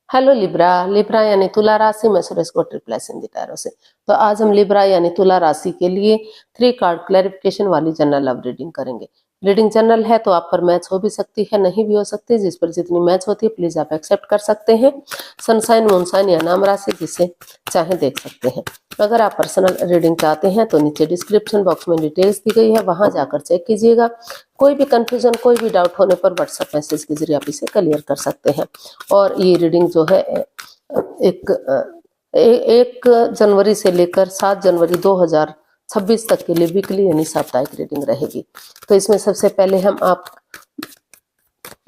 Hello Libra. Libra यानी तुला राशि में सुरेश को ट्रिपल एस हिंदी टैरो से। तो आज हम लिब्रा यानी तुला राशि के लिए 3 कार्ड क्लैरिफिकेशन वाली जनरल लव रीडिंग करेंगे। रीडिंग जनरल है तो आप पर मैच हो भी सकती है, नहीं भी हो सकती। जिस पर जितनी मैच होती है प्लीज आप एक्सेप्ट कर सकते हैं। सनसाइन, मूनसाइन या नाम राशि जिसे चाहे देख सकते हैं। अगर आप पर्सनल रीडिंग चाहते हैं तो नीचे डिस्क्रिप्शन बॉक्स में डिटेल्स दी गई है, वहां जाकर चेक कीजिएगा। कोई भी कंफ्यूजन, कोई भी डाउट होने पर व्हाट्सएप मैसेज के जरिए आप इसे क्लियर कर सकते हैं। और ये रीडिंग जो है एक जनवरी से लेकर 7 जनवरी 2026 तक के लिए वीकली यानी साप्ताहिक रीडिंग रहेगी। तो इसमें सबसे पहले हम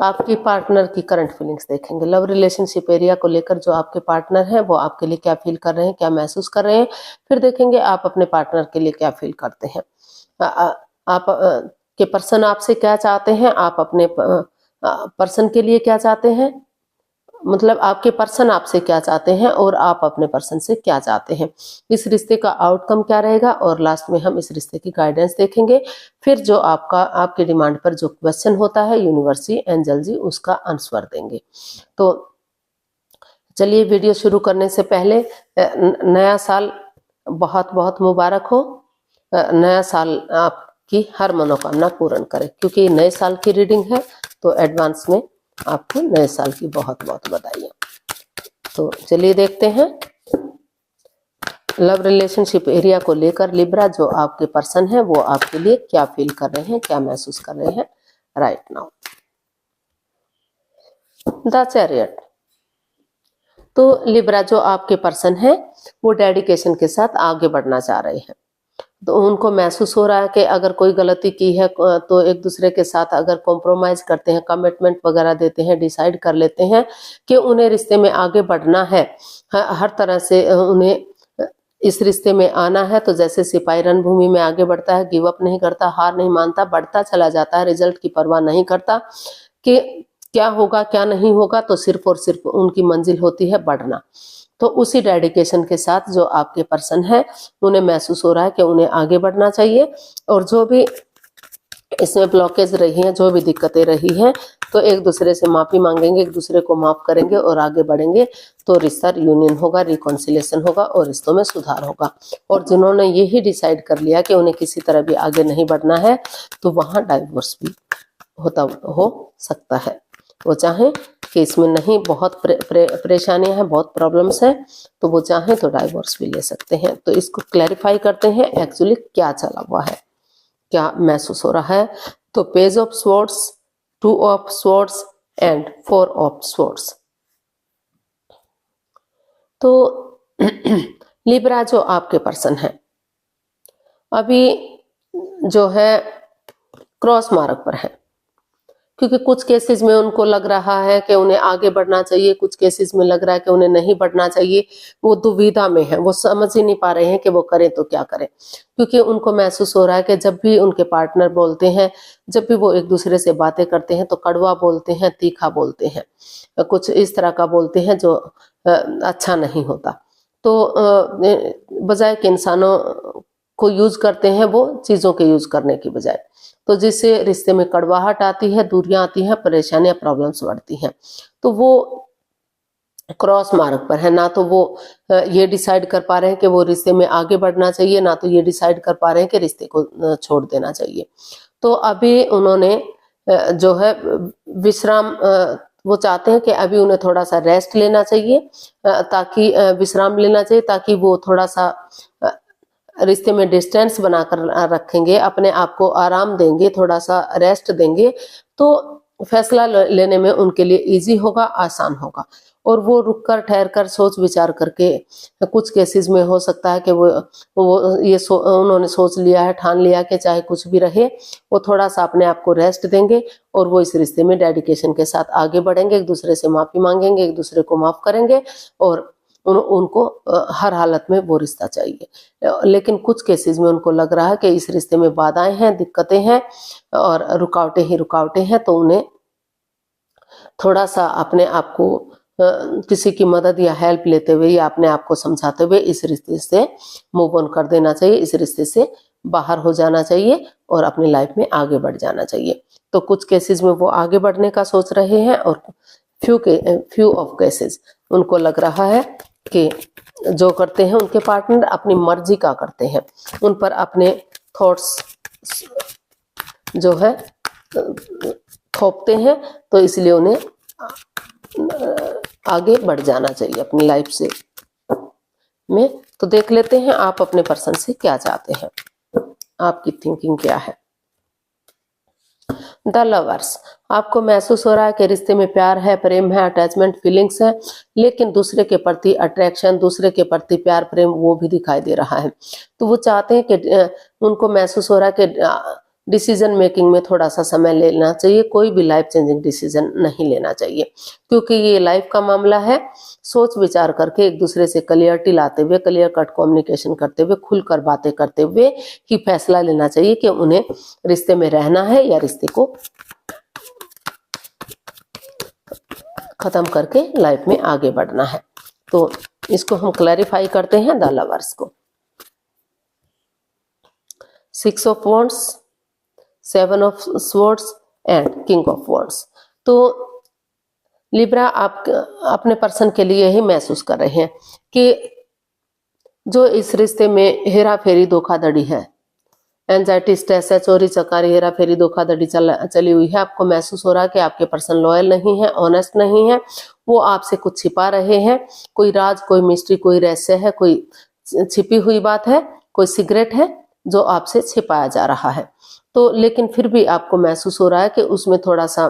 आपकी पार्टनर की करंट फीलिंग्स देखेंगे। लव रिलेशनशिप एरिया को लेकर जो आपके पार्टनर हैं वो आपके लिए क्या फील कर रहे हैं, क्या महसूस कर रहे हैं। फिर देखेंगे आप अपने पार्टनर के लिए क्या फील करते हैं। आप के पर्सन आपसे क्या चाहते हैं, आप अपने पर्सन के लिए क्या चाहते हैं, मतलब आपके पर्सन आपसे क्या चाहते हैं और आप अपने पर्सन से क्या चाहते हैं। इस रिश्ते का आउटकम क्या रहेगा और लास्ट में हम इस रिश्ते की गाइडेंस देखेंगे। फिर जो आपकी डिमांड पर जो क्वेश्चन होता है यूनिवर्स जी, एंजल जी उसका आंसर देंगे। तो चलिए वीडियो शुरू करने से पहले नया साल बहुत बहुत मुबारक हो। नया साल आपकी हर मनोकामना पूर्ण करे। क्योंकि नए साल की रीडिंग है तो एडवांस में आपको नए साल की बहुत बहुत बधाइयां। तो चलिए देखते हैं लव रिलेशनशिप एरिया को लेकर लिब्रा जो आपके पर्सन है वो आपके लिए क्या फील कर रहे हैं, क्या महसूस कर रहे हैं राइट नाउ। The chariot. तो लिब्रा जो आपके पर्सन है वो डेडिकेशन के साथ आगे बढ़ना चाह रहे हैं। तो उनको महसूस हो रहा है कि अगर कोई गलती की है तो एक दूसरे के साथ अगर कॉम्प्रोमाइज करते हैं, कमिटमेंट वगैरह देते हैं, डिसाइड कर लेते हैं कि उन्हें रिश्ते में आगे बढ़ना है, हर तरह से उन्हें इस रिश्ते में आना है। तो जैसे सिपाही रणभूमि में आगे बढ़ता है, गिव अप नहीं करता, हार नहीं मानता, बढ़ता चला जाता है, रिजल्ट की परवाह नहीं करता कि क्या होगा क्या नहीं होगा, तो सिर्फ और सिर्फ उनकी मंजिल होती है बढ़ना। तो उसी डेडिकेशन के साथ जो आपके पर्सन है उन्हें महसूस हो रहा है कि उन्हें आगे बढ़ना चाहिए। और जो भी इसमें ब्लॉकेज रही हैं, जो भी दिक्कतें रही हैं, तो एक दूसरे से माफी मांगेंगे, एक दूसरे को माफ करेंगे और आगे बढ़ेंगे। तो रिश्ता यूनियन होगा, रिकॉन्सिलेशन होगा और रिश्तों में सुधार होगा। और जिन्होंने यही डिसाइड कर लिया कि उन्हें किसी तरह भी आगे नहीं बढ़ना है तो वहां डाइवोर्स भी हो सकता है। वो चाहें कि इसमें नहीं बहुत परेशानियां हैं, बहुत प्रॉब्लम्स हैं, तो वो चाहें तो डाइवोर्स भी ले सकते हैं। तो इसको क्लैरिफाई करते हैं एक्चुअली क्या चला हुआ है, क्या महसूस हो रहा है। तो page of swords, 2 of swords and 4 of swords. तो लिब्रा जो आपके पर्सन है अभी जो है क्रॉस मार्ग पर है। क्योंकि कुछ केसेस में उनको लग रहा है कि उन्हें आगे बढ़ना चाहिए, कुछ केसेस में लग रहा है कि उन्हें नहीं बढ़ना चाहिए। वो दुविधा में है, वो समझ ही नहीं पा रहे हैं कि वो करें तो क्या करें। क्योंकि उनको महसूस हो रहा है कि जब भी उनके पार्टनर बोलते हैं, जब भी वो एक दूसरे से बातें करते हैं तो कड़वा बोलते हैं, तीखा बोलते हैं, कुछ इस तरह का बोलते हैं जो अच्छा नहीं होता। तो बजाय के इंसानों को यूज करते हैं वो चीजों के यूज करने की बजाय। तो जिससे रिश्ते में कड़वाहट आती है, दूरियां आती हैं, परेशानियां, प्रॉब्लम्स बढ़ती हैं। तो वो क्रॉस मार्ग पर है। ना तो वो ये डिसाइड कर पा रहे हैं कि वो रिश्ते में आगे बढ़ना चाहिए, ना तो ये डिसाइड कर पा रहे हैं कि रिश्ते को छोड़ देना चाहिए। तो अभी उन्होंने जो है विश्राम, वो चाहते हैं कि अभी उन्हें थोड़ा सा रेस्ट लेना चाहिए, ताकि विश्राम लेना चाहिए, ताकि वो थोड़ा सा रिश्ते में डिस्टेंस बनाकर रखेंगे, अपने आप को आराम देंगे, थोड़ा सा रेस्ट देंगे, तो फैसला लेने में उनके लिए इजी होगा, आसान होगा। और वो रुककर, ठहर कर, सोच विचार करके, कुछ केसेस में हो सकता है कि वो उन्होंने सोच लिया है, ठान लिया कि चाहे कुछ भी रहे, वो थोड़ा सा अपने आप को रेस्ट देंगे और वो इस रिश्ते में डेडिकेशन के साथ आगे बढ़ेंगे, एक दूसरे से माफी मांगेंगे, एक दूसरे को माफ करेंगे और उनको हर हालत में वो रिश्ता चाहिए। लेकिन कुछ केसेस में उनको लग रहा है कि इस रिश्ते में बाधाएं हैं, दिक्कतें हैं और रुकावटें ही रुकावटें हैं। तो उन्हें थोड़ा सा अपने आप को किसी की मदद या हेल्प लेते हुए या अपने आप को समझाते हुए इस रिश्ते से मूव ऑन कर देना चाहिए, इस रिश्ते से बाहर हो जाना चाहिए और अपनी लाइफ में आगे बढ़ जाना चाहिए। तो कुछ केसेस में वो आगे बढ़ने का सोच रहे हैं और फ्यू ऑफ केसेस उनको लग रहा है कि जो करते हैं उनके पार्टनर अपनी मर्जी का करते हैं, उन पर अपने थॉट्स जो है थोपते हैं, तो इसलिए उन्हें आगे बढ़ जाना चाहिए अपनी लाइफ से में। तो देख लेते हैं आप अपने पर्सन से क्या चाहते हैं, आपकी थिंकिंग क्या है। द लवर्स, आपको महसूस हो रहा है कि रिश्ते में प्यार है, प्रेम है, अटैचमेंट फीलिंग्स है, लेकिन दूसरे के प्रति अट्रैक्शन, दूसरे के प्रति प्यार प्रेम वो भी दिखाई दे रहा है। तो वो चाहते हैं कि उनको महसूस हो रहा है कि डिसीजन मेकिंग में थोड़ा सा समय लेना चाहिए, कोई भी लाइफ चेंजिंग डिसीजन नहीं लेना चाहिए, क्योंकि ये लाइफ का मामला है। सोच विचार करके एक दूसरे से क्लियरिटी लाते हुए, क्लियर कट कम्युनिकेशन करते हुए, खुलकर बातें करते हुए ही फैसला लेना चाहिए कि उन्हें रिश्ते में रहना है या रिश्ते को खत्म करके लाइफ में आगे बढ़ना है। तो इसको हम क्लैरिफाई करते हैं द लवर्स को। 6 of wands, 7 of swords and king of wands. तो लिब्रा आप अपने पर्सन के लिए ही महसूस कर रहे हैं कि जो इस रिश्ते में हेरा फेरी धोखाधड़ी है, एंजाइटी, स्ट्रेस है, चोरी चकारी, हेरा फेरी धोखाधड़ी चली हुई है, आपको महसूस हो रहा है कि आपके पर्सन लॉयल नहीं है, ऑनेस्ट नहीं है, वो आपसे कुछ छिपा रहे हैं, कोई राज, कोई मिस्ट्री, कोई रहस्य है, कोई छिपी हुई बात है, कोई सीक्रेट है जो आपसे छिपाया जा रहा है। तो लेकिन फिर भी आपको महसूस हो रहा है कि उसमें थोड़ा सा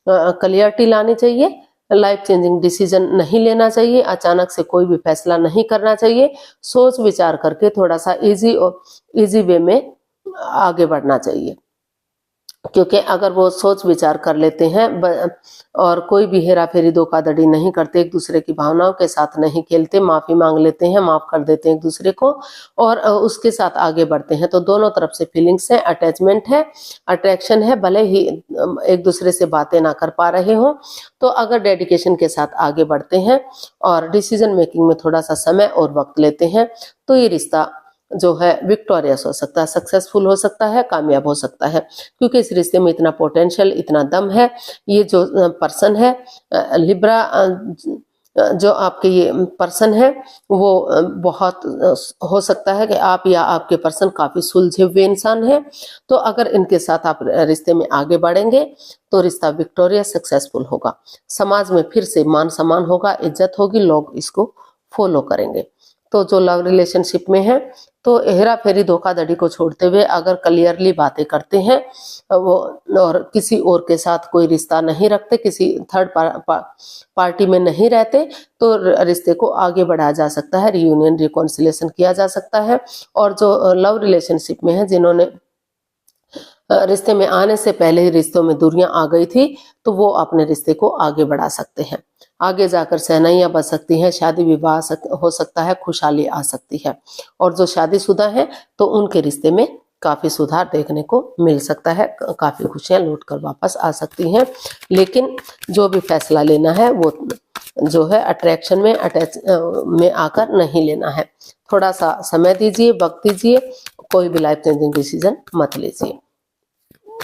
क्लियरिटी लानी चाहिए, लाइफ चेंजिंग डिसीजन नहीं लेना चाहिए, अचानक से कोई भी फैसला नहीं करना चाहिए, सोच विचार करके थोड़ा सा इजी वे में आगे बढ़ना चाहिए। क्योंकि अगर वो सोच विचार कर लेते हैं और कोई भी हेरा फेरी धोखाधड़ी नहीं करते, एक दूसरे की भावनाओं के साथ नहीं खेलते, माफी मांग लेते हैं, माफ कर देते हैं एक दूसरे को और उसके साथ आगे बढ़ते हैं, तो दोनों तरफ से फीलिंग्स है, अटैचमेंट है, अट्रैक्शन है, भले ही एक दूसरे से बातें ना कर पा रहे हो, तो अगर डेडिकेशन के साथ आगे बढ़ते हैं और डिसीजन मेकिंग में थोड़ा सा समय और वक्त लेते हैं, तो ये रिश्ता जो है विक्टोरियस हो सकता है, सक्सेसफुल हो सकता है, कामयाब हो सकता है, क्योंकि इस रिश्ते में इतना पोटेंशियल, इतना दम है। ये जो पर्सन है लिब्रा, जो आपके ये पर्सन है वो बहुत हो सकता है कि आप या आपके पर्सन काफी सुलझे हुए इंसान हैं। तो अगर इनके साथ आप रिश्ते में आगे बढ़ेंगे तो रिश्ता विक्टोरियस, सक्सेसफुल होगा, समाज में फिर से मान सम्मान होगा, इज्जत होगी, लोग इसको फॉलो करेंगे। तो जो लव रिलेशनशिप में है तो हेरा फेरी धोखाधड़ी को छोड़ते हुए अगर क्लियरली बातें करते हैं वो और किसी और के साथ कोई रिश्ता नहीं रखते, किसी थर्ड पार्टी में नहीं रहते, तो रिश्ते को आगे बढ़ाया जा सकता है, रियूनियन, रिकॉन्सिलिएशन किया जा सकता है। और जो लव रिलेशनशिप में है, जिन्होंने रिश्ते में आने से पहले ही रिश्तों में दूरियां आ गई थी, तो वो अपने रिश्ते को आगे बढ़ा सकते हैं, आगे जाकर सहनाइयां बच सकती हैं, शादी विवाह हो सकता है, खुशहाली आ सकती है। और जो शादीशुदा हैं तो उनके रिश्ते में काफी सुधार देखने को मिल सकता है, काफी खुशियां लौट कर वापस आ सकती हैं। लेकिन जो भी फैसला लेना है वो जो है अट्रैक्शन में में आकर नहीं लेना है, थोड़ा सा समय दीजिए, वक्त दीजिए, कोई भी लाइफ चेंजिंग डिसीजन मत लीजिए।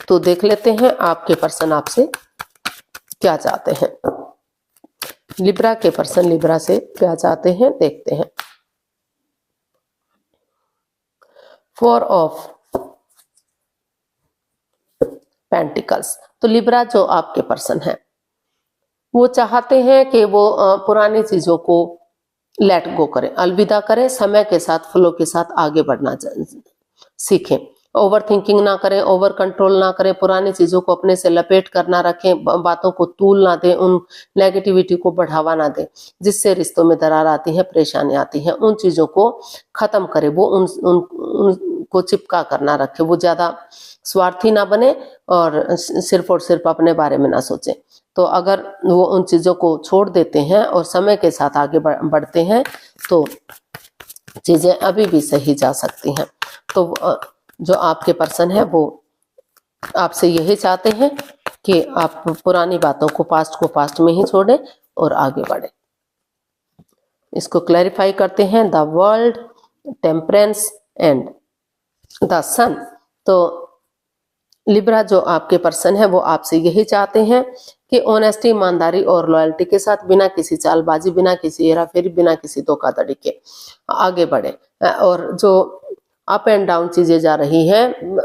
तो देख लेते हैं आपके पर्सन आपसे क्या चाहते हैं। लिब्रा के पर्सन लिब्रा से क्या चाहते हैं, देखते हैं। 4 ऑफ पेंटिकल्स। तो लिब्रा जो आपके पर्सन है वो चाहते हैं कि वो पुरानी चीजों को लेट गो करें, अलविदा करें, समय के साथ फ्लो के साथ आगे बढ़ना सीखें, ओवर थिंकिंग ना करें, ओवर कंट्रोल ना करें, पुरानी चीजों को अपने से लपेट कर ना रखें, बातों को तूल ना दें, उन नेगेटिविटी को बढ़ावा ना दें जिससे रिश्तों में दरार आती है, परेशानी आती है, उन चीजों को खत्म करें, वो उनको चिपका कर ना रखे, वो ज्यादा स्वार्थी ना बने और सिर्फ अपने बारे में ना सोचें। तो अगर वो उन चीजों को छोड़ देते हैं और समय के साथ आगे बढ़ते हैं तो चीजें अभी भी सही जा सकती हैं। तो जो आपके पर्सन है वो आपसे यही चाहते हैं कि आप पुरानी बातों को, पास्ट में ही छोड़ें और आगे बढ़ें। इसको क्लैरिफाई करते हैं। The world, temperance and the sun. तो लिब्रा जो आपके पर्सन है वो आपसे यही चाहते हैं कि ऑनेस्टी, ईमानदारी और लॉयल्टी के साथ बिना किसी चालबाजी, बिना किसी हेराफेरी, बिना किसी धोखाधड़ी के आगे बढ़े। और जो अप एंड डाउन चीजें जा रही हैं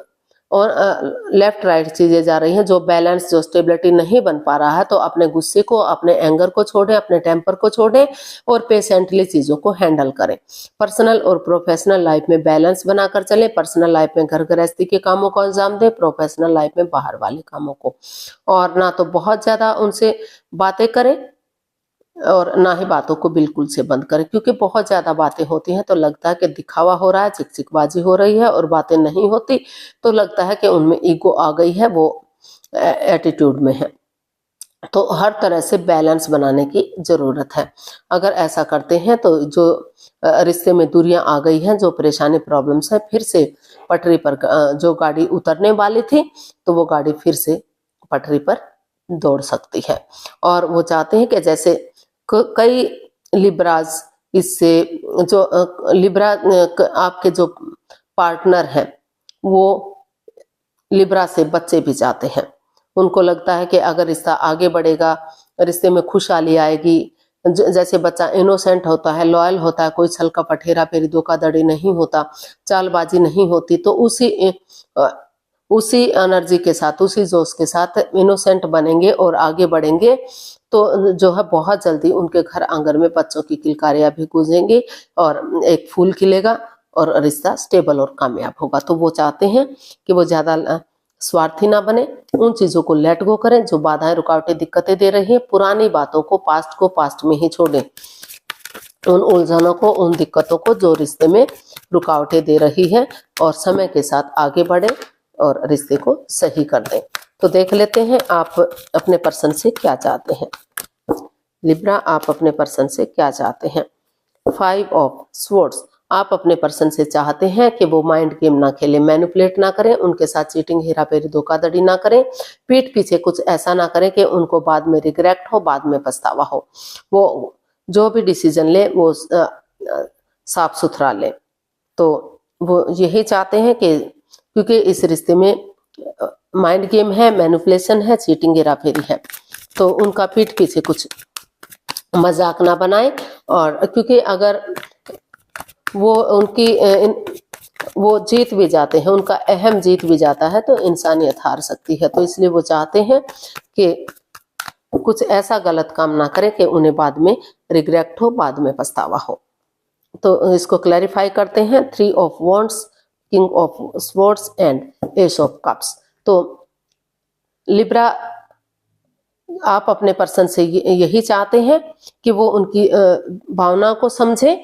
और लेफ्ट राइट चीजें जा रही हैं, जो बैलेंस, जो स्टेबिलिटी नहीं बन पा रहा है, तो अपने गुस्से को, अपने एंगर को छोड़ें, अपने टेम्पर को छोड़ें और पेशेंटली चीजों को हैंडल करें। पर्सनल और प्रोफेशनल लाइफ में बैलेंस बनाकर चलें। पर्सनल लाइफ में घर गृहस्थी के कामों को अंजाम दें, प्रोफेशनल लाइफ में बाहर वाले कामों को। और ना तो बहुत ज्यादा उनसे बातें करें और ना ही बातों को बिल्कुल से बंद करें, क्योंकि बहुत ज्यादा बातें होती हैं तो लगता है कि दिखावा हो रहा है, चिकचिकबाजी हो रही है, और बातें नहीं होती तो लगता है कि उनमें ईगो आ गई है, वो एटीट्यूड में है। तो हर तरह से बैलेंस बनाने की जरूरत है। अगर ऐसा करते हैं तो जो रिश्ते में दूरियां आ गई हैं, जो परेशानी, प्रॉब्लम्स है, फिर से पटरी पर जो गाड़ी उतरने वाली थी तो वो गाड़ी फिर से पटरी पर दौड़ सकती है। और वो चाहते हैं कि जैसे कई लिब्राज इससे जो लिब्रा आपके जो पार्टनर हैं वो लिब्रा से बच्चे भी चाहते हैं। उनको लगता है कि अगर रिश्ता आगे बढ़ेगा, रिश्ते में खुशहाली आएगी, जैसे बच्चा इनोसेंट होता है, लॉयल होता है, कोई छल कपट, हेराफेरी, धोखाधड़ी नहीं होता, चालबाजी नहीं होती, तो उसी एनर्जी के साथ, उसी जोश के साथ इनोसेंट बनेंगे और आगे बढ़ेंगे तो जो है बहुत जल्दी उनके घर आंगन में बच्चों की किलकारियां भी गूंजेंगी और एक फूल खिलेगा और रिश्ता स्टेबल और कामयाब होगा। तो वो चाहते हैं कि वो ज्यादा स्वार्थी ना बने, उन चीजों को लेट गो करें जो बाधाएं, रुकावटें, दिक्कतें दे रही हैं। पुरानी बातों को पास्ट में ही छोड़ें, उन उलझनों को, उन दिक्कतों को जो रिश्ते में रुकावटें दे रही है, और समय के साथ आगे बढ़े और रिश्ते को सही कर दें। तो देख लेते हैं आप अपने पर्सन से क्या चाहते हैं। लिब्रा, आप अपने पर्सन से क्या चाहते हैं। 5 ऑफ स्वॉर्ड्स, आप अपने पर्सन से चाहते हैं कि वो माइंड गेम ना खेले, मैनिपुलेट ना करें, उनके साथ चीटिंग, हेराफेरी, धोखाधड़ी ना करें, पीठ पीछे कुछ ऐसा ना करें कि उनको बाद में रिग्रेट हो, बाद में पछतावा हो। वो जो भी डिसीजन ले वो साफ सुथरा ले। तो वो यही चाहते हैं कि क्योंकि इस रिश्ते में माइंड गेम है, मैनिपुलेशन है, चीटिंग, हेराफेरी है, तो उनका पीठ पीछे कुछ मजाक ना बनाए। और क्योंकि अगर वो वो जीत भी जाते हैं, उनका अहम जीत भी जाता है तो इंसानियत हार सकती है। तो इसलिए वो चाहते हैं कि कुछ ऐसा गलत काम ना करें कि उन्हें बाद में रिग्रेट हो, बाद में पछतावा हो। तो इसको क्लैरिफाई करते हैं। 3 of wands, king of swords and S of cups. तो लिब्रा, आप अपने पर्सन से यही चाहते हैं कि वो उनकी भावना को समझे,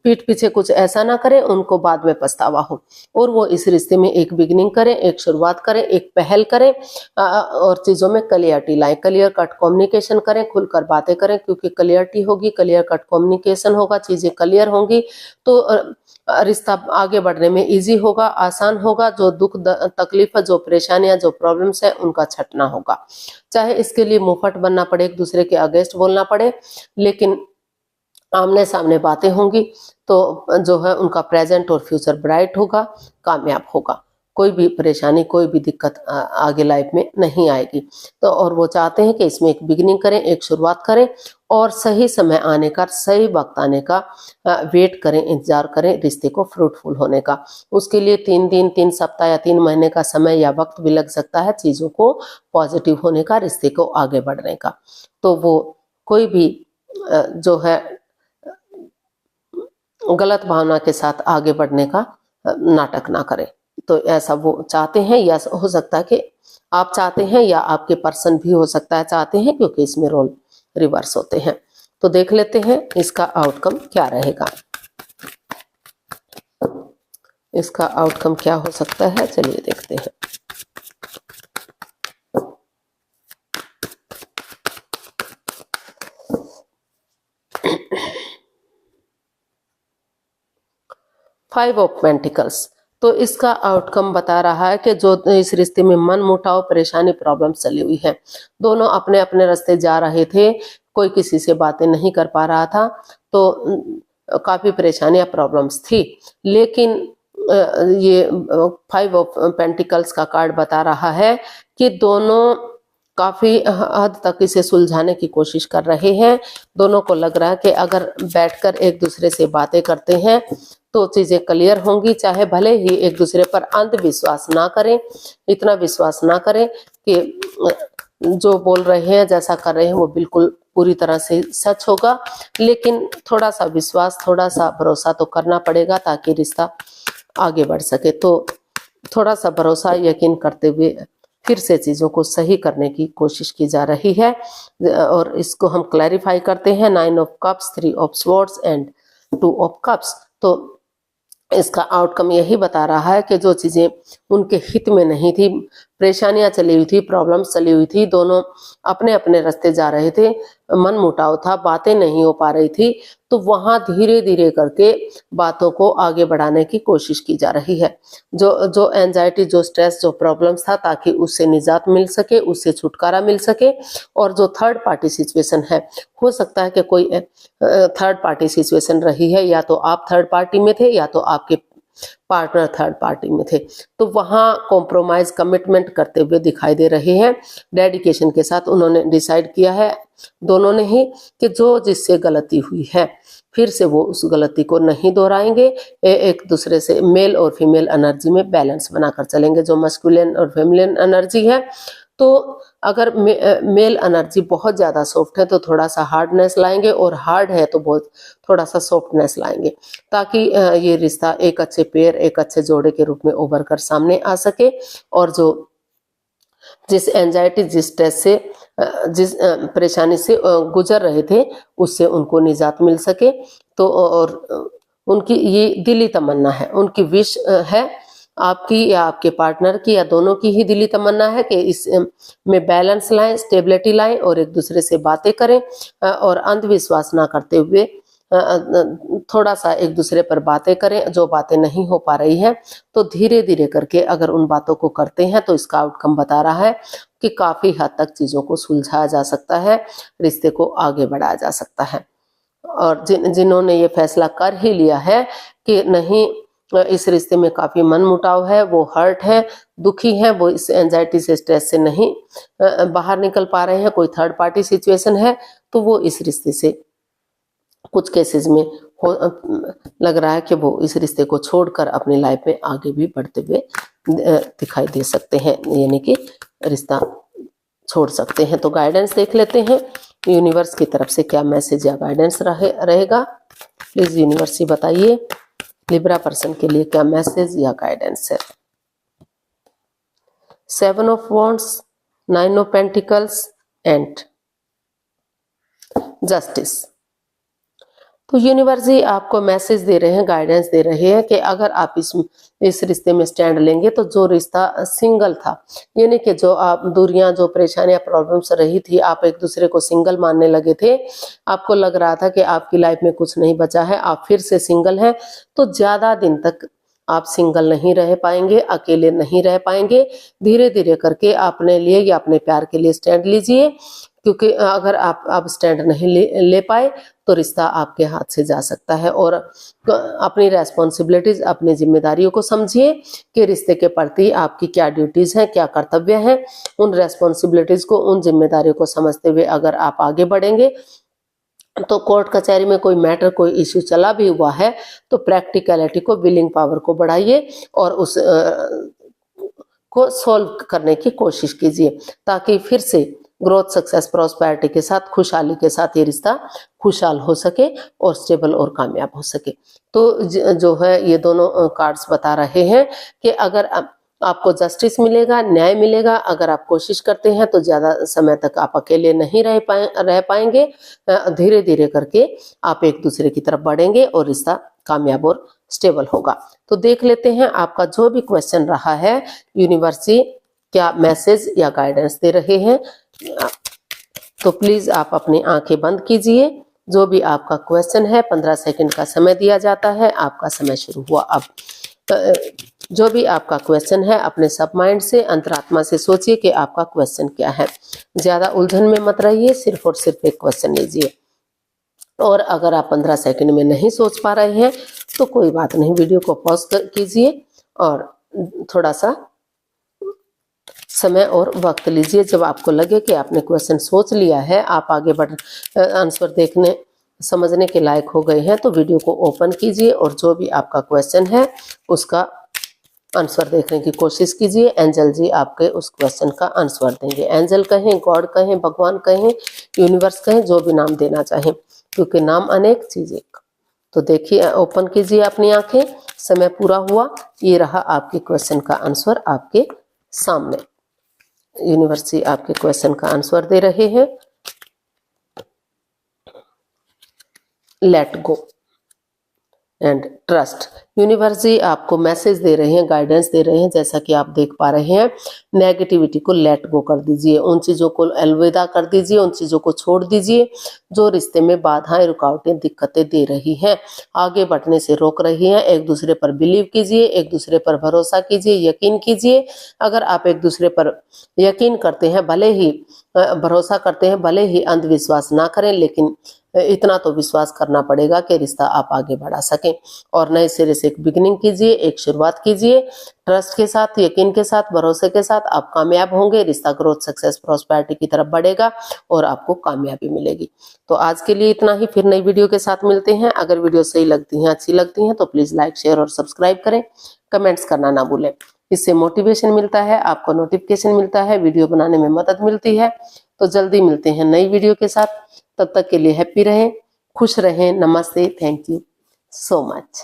पीठ पीछे कुछ ऐसा ना करें, उनको बाद में पछतावा हो, और वो इस रिश्ते में एक बिगिनिंग करें, एक शुरुआत करें, एक पहल करें और चीजों में क्लियरिटी लाएं, क्लियर कट कम्युनिकेशन करें, खुलकर बातें करें, क्योंकि क्लियरिटी होगी, क्लियर कट कम्युनिकेशन होगा, चीजें क्लियर होंगी तो रिश्ता आगे बढ़ने में इजी होगा, आसान होगा। जो दुख तकलीफ, जो परेशानियां, जो प्रॉब्लम्स है, उनका छटना होगा। चाहे इसके लिए मुंहफट बनना पड़े, एक दूसरे के अगेंस्ट बोलना पड़े, लेकिन आमने सामने बातें होंगी तो जो है उनका प्रेजेंट और फ्यूचर ब्राइट होगा, कामयाब होगा। कोई भी परेशानी, कोई भी दिक्कत आगे लाइफ में नहीं आएगी। तो और वो चाहते हैं कि इसमें एक बिगिनिंग करें, एक शुरुआत करें, और सही समय आने का, सही वक्त आने का वेट करें, इंतजार करें रिश्ते को फ्रूटफुल होने का। उसके लिए 3 दिन, 3 सप्ताह या 3 महीने का समय या वक्त भी लग सकता है, चीजों को पॉजिटिव होने का, रिश्ते को आगे बढ़ने का। तो वो कोई भी जो है गलत भावना के साथ आगे बढ़ने का नाटक ना करें। तो ऐसा वो चाहते हैं, या हो सकता है कि आप चाहते हैं, या आपके पर्सन भी हो सकता है चाहते हैं, क्योंकि इसमें रोल रिवर्स होते हैं। तो देख लेते हैं इसका आउटकम क्या रहेगा। इसका आउटकम क्या हो सकता है, चलिए देखते हैं। फाइव ऑफ पेंटिकल्स, तो इसका आउटकम बता रहा है कि जो इस रिश्ते में मन मुटाव, परेशानी, प्रॉब्लम चली हुई है, दोनों अपने अपने रास्ते जा रहे थे, कोई किसी से बातें नहीं कर पा रहा था, तो काफी परेशानियां, प्रॉब्लम्स थी। लेकिन ये 5 ऑफ पेंटिकल्स का कार्ड बता रहा है कि दोनों काफी हद तक इसे सुलझाने की कोशिश कर रहे हैं। दोनों को लग रहा है कि अगर बैठकर एक दूसरे से बातें करते हैं तो चीजें क्लियर होंगी, चाहे भले ही एक दूसरे पर अंधविश्वास ना करें, इतना विश्वास ना करें कि जो बोल रहे हैं जैसा कर रहे हैं वो बिल्कुल पूरी तरह से सच होगा, लेकिन थोड़ा सा विश्वास, थोड़ा सा भरोसा तो करना पड़ेगा ताकि रिश्ता आगे बढ़ सके। तो थोड़ा सा भरोसा, यकीन करते हुए फिर से चीज़ों को सही करने की कोशिश की जा रही है। और इसको हम क्लैरिफाई करते हैं, 9 of cups, 3 of swords and 2 of cups. तो इसका आउटकम यही बता रहा है कि जो चीज़ें उनके हित में नहीं थी, परेशानियां चली हुई थी, प्रॉब्लम्स चली हुई थी, दोनों अपने अपने रास्ते जा रहे थे, मन मुटाव था, बातें नहीं हो पा रही थी, तो वहां धीरे धीरे करके बातों को आगे बढ़ाने की कोशिश की जा रही है। जो जो एंजाइटी, जो स्ट्रेस, जो प्रॉब्लम्स था, ताकि उससे निजात मिल सके, उससे छुटकारा मिल सके। और जो थर्ड पार्टी सिचुएशन है, हो सकता है कि कोई थर्ड पार्टी सिचुएशन रही है, या तो आप थर्ड पार्टी में थे या तो आपके पार्टनर थर्ड पार्टी में थे, तो वहां कॉम्प्रोमाइज, कमिटमेंट करते हुए दिखाई दे रहे हैं। डेडिकेशन के साथ उन्होंने डिसाइड किया है, दोनों ने ही, कि जो जिससे गलती हुई है फिर से वो उस गलती को नहीं दोहराएंगे। एक दूसरे से मेल और फीमेल एनर्जी में बैलेंस बनाकर चलेंगे। जो मस्कुलिन और फेमिनिन एनर्जी है, तो अगर मेल एनर्जी बहुत ज़्यादा सॉफ्ट है तो थोड़ा सा हार्डनेस लाएंगे, और हार्ड है तो बहुत थोड़ा सा सॉफ्टनेस लाएंगे, ताकि ये रिश्ता एक अच्छे पेयर, एक अच्छे जोड़े के रूप में उभर कर सामने आ सके। और जो जिस एंजाइटी, जिस स्ट्रेस से, जिस परेशानी से गुजर रहे थे, उससे उनको निजात मिल सके। तो और उनकी ये दिली तमन्ना है, उनकी विश है, आपकी या आपके पार्टनर की या दोनों की ही दिली तमन्ना है कि इस में बैलेंस लाएं, स्टेबिलिटी लाएं और एक दूसरे से बातें करें, और अंधविश्वास ना करते हुए थोड़ा सा एक दूसरे पर बातें करें। जो बातें नहीं हो पा रही हैं तो धीरे धीरे करके अगर उन बातों को करते हैं तो इसका आउटकम बता रहा है कि काफी हद तक चीजों को सुलझाया जा सकता है, रिश्ते को आगे बढ़ाया जा सकता है। और जिन्होंने ये फैसला कर ही लिया है कि नहीं, इस रिश्ते में काफी मनमुटाव है, वो हर्ट है, दुखी है, वो इस एंजाइटी से, स्ट्रेस से नहीं बाहर निकल पा रहे हैं, कोई थर्ड पार्टी सिचुएशन है, तो वो इस रिश्ते से कुछ केसेस में लग रहा है कि वो इस रिश्ते को छोड़कर अपनी लाइफ में आगे भी बढ़ते हुए दिखाई दे सकते हैं, यानी कि रिश्ता छोड़ सकते हैं। तो गाइडेंस देख लेते हैं, यूनिवर्स की तरफ से क्या मैसेज या गाइडेंस रहेगा। प्लीज यूनिवर्स ही बताइए लिब्रा पर्सन के लिए क्या मैसेज या गाइडेंस है। 7 of wands, 9 of pentacles and justice. तो यूनिवर्स ही आपको मैसेज दे रहे हैं, गाइडेंस दे रहे हैं कि अगर आप इस रिश्ते में स्टैंड लेंगे तो जो रिश्ता सिंगल था, यानी कि जो आप दूरियां, जो परेशानियां, प्रॉब्लम्स रही थी, आप एक दूसरे को सिंगल मानने लगे थे, आपको लग रहा था कि आपकी लाइफ में कुछ नहीं बचा है, आप फिर से सिंगल हैं, तो ज्यादा दिन तक आप सिंगल नहीं रह पाएंगे, अकेले नहीं रह पाएंगे। धीरे धीरे करके अपने लिए या अपने प्यार के लिए स्टैंड लीजिए, क्योंकि अगर आप स्टैंड नहीं ले पाए तो रिश्ता आपके हाथ से जा सकता है। और अपनी रेस्पॉन्सिबिलिटीज, अपनी जिम्मेदारियों को समझिए कि रिश्ते के प्रति आपकी क्या ड्यूटीज हैं, क्या कर्तव्य हैं। उन रेस्पॉन्सिबिलिटीज को, उन जिम्मेदारियों को समझते हुए अगर आप आगे बढ़ेंगे तो कोर्ट कचहरी में कोई मैटर, कोई इश्यू चला भी हुआ है तो प्रैक्टिकलिटी को, विलिंग पावर को बढ़ाइए और उस को सोल्व करने की कोशिश कीजिए, ताकि फिर से ग्रोथ, सक्सेस, प्रॉस्पेरिटी के साथ, खुशहाली के साथ ये रिश्ता खुशहाल हो सके और स्टेबल और कामयाब हो सके। तो जो है ये दोनों कार्ड्स बता रहे हैं कि अगर आपको जस्टिस मिलेगा, न्याय मिलेगा, अगर आप कोशिश करते हैं तो ज्यादा समय तक आप अकेले नहीं रह पाएंगे। धीरे धीरे करके आप एक दूसरे की तरफ बढ़ेंगे और रिश्ता कामयाब और स्टेबल होगा। तो देख लेते हैं आपका जो भी क्वेश्चन रहा है, यूनिवर्स क्या मैसेज या गाइडेंस दे रहे हैं। तो प्लीज आप अपनी आंखें बंद कीजिए। जो भी आपका क्वेश्चन है, 15 सेकंड का समय दिया जाता है। आपका समय शुरू हुआ अब। जो भी आपका क्वेश्चन है अपने सब माइंड से, अंतरात्मा से सोचिए कि आपका क्वेश्चन क्या है। ज्यादा उलझन में मत रहिए, सिर्फ और सिर्फ एक क्वेश्चन लीजिए। और अगर आप 15 सेकंड में नहीं सोच पा रहे हैं तो कोई बात नहीं, वीडियो को पॉज कीजिए और थोड़ा सा समय और वक्त लीजिए। जब आपको लगे कि आपने क्वेश्चन सोच लिया है, आप आगे आंसर देखने समझने के लायक हो गए हैं, तो वीडियो को ओपन कीजिए और जो भी आपका क्वेश्चन है उसका आंसर देखने की कोशिश कीजिए। एंजल जी आपके उस क्वेश्चन का आंसर देंगे। एंजल कहें, गॉड कहें, भगवान कहें, यूनिवर्स कहें, जो भी नाम देना चाहें, क्योंकि नाम अनेक चीज एक। तो देखिए, ओपन कीजिए अपनी आंखें, समय पूरा हुआ। ये रहा आपके क्वेश्चन का आंसर आपके सामने। यूनिवर्स जी आपके क्वेश्चन का आंसर दे रहे हैं। Let go and trust. Universe ji आपको मैसेज दे रहे हैं, गाइडेंस दे रहे हैं। जैसा कि आप देख पा रहे हैं, नेगेटिविटी को लेट गो कर दीजिए, उन चीजों को अलविदा कर दीजिए, उन चीजों को छोड़ दीजिए जो रिश्ते में बाधाएं, रुकावटें, दिक्कतें दे रही हैं, आगे बढ़ने से रोक रही हैं। एक दूसरे पर बिलीव कीजिए, एक दूसरे पर भरोसा कीजिए, यकीन कीजिए। अगर आप एक दूसरे पर यकीन करते हैं, भले ही भरोसा करते हैं, भले ही अंधविश्वास ना करें, लेकिन इतना तो विश्वास करना पड़ेगा कि रिश्ता आप आगे बढ़ा सकें। और नए सिरे से एक बिगिनिंग कीजिए, एक शुरुआत कीजिए। ट्रस्ट के साथ, यकीन के साथ, भरोसे के साथ आप कामयाब होंगे। रिश्ता ग्रोथ, सक्सेस, प्रॉस्पेरिटी की तरफ बढ़ेगा और आपको कामयाबी मिलेगी। तो आज के लिए इतना ही, फिर नई वीडियो के साथ मिलते हैं। अगर वीडियो सही लगती है, अच्छी लगती है, तो प्लीज लाइक, शेयर और सब्सक्राइब करें। कमेंट्स करना ना भूलें, इससे मोटिवेशन मिलता है, आपको नोटिफिकेशन मिलता है, वीडियो बनाने में मदद मिलती है। तो जल्दी मिलते हैं नई वीडियो के साथ। तब तक के लिए हैप्पी रहें, खुश रहें। नमस्ते, थैंक यू सो मच।